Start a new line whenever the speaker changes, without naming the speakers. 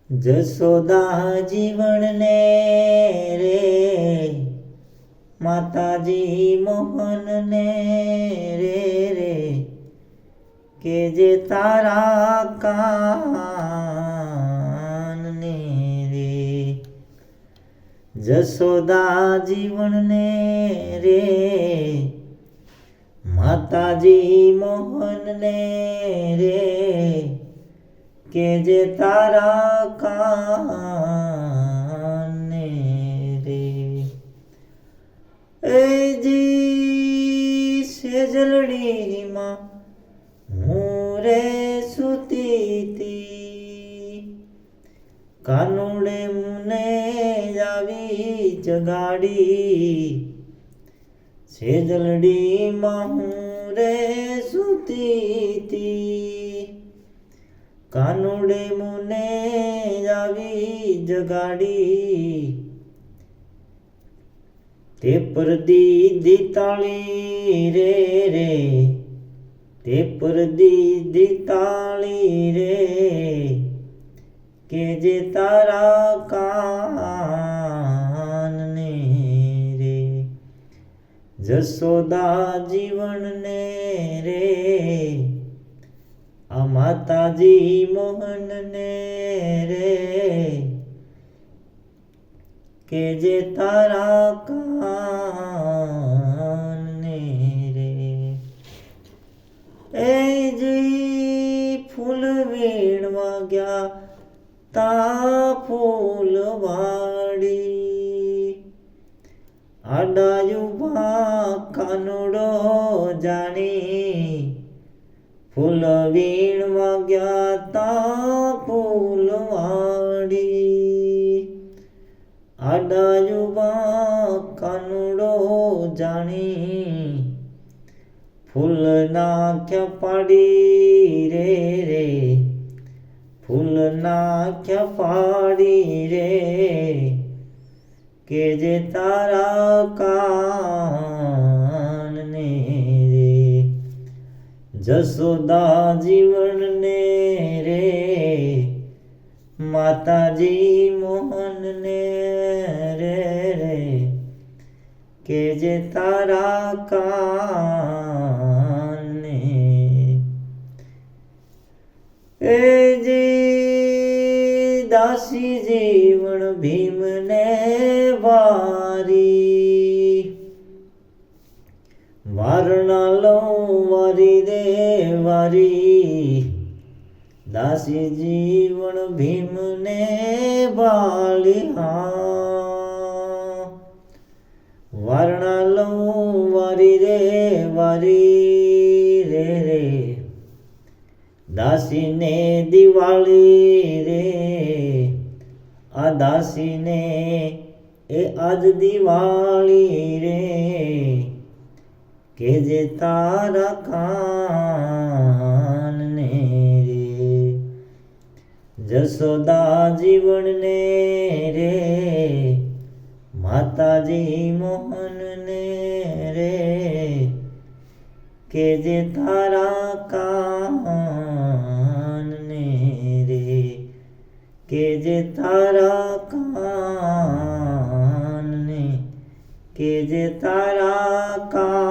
જશોદા જીવણને રે માતાજી મોહનને રે કે જે તારા કાનને રે જશોદા જીવણને રે માતાજી મોહનને રે કે જે તારા કાને રે એ જી સેજલડીમાં હું રે સૂતી તી કાનુડે મને આવી જગાડી સેજલડીમાં હું રે સૂતી તી કાનુડે મુને આવી જગાડી તે પર દીદી તાળી રે તે પર દીદી તાળી રે કે જે તારા કાનને રે જશોદા જીવનને રે આ માતાજી મોહનને રે કે જે તારા કાનને રે એ જી ફૂલ વીણવા ગયા તા ફૂલવાડી આડાયુબા કાનુડો જાણી ફૂલ વીણવા ગયા તા ફૂલવાડી આડાયુબા કાનુડો જાણી ફૂલ નાખ્યા પાડી રે ફૂલ નાખ્યા પાડી રે કે જે તારા કાનને રે જશોદા જીવનને રે માતાજી મોહનને રે કે જે તારા કાનને એ જી દાસી જીવન ભીમને વારી વારણા લઉં વારી રે વારી દાસી જીવન ભીમને બાળ્યા વારણા લઉં વારી રે વારી રે દાસીને દિવાળી રે આ દાસીને એ આજ દિવાળી રે કે જે તારા કાનને રે જશોદા જીવનને રે માતાજી મોહનને રે કે જે તારા કાનને રે કે જે તારા કાનને કે જે તારા કાન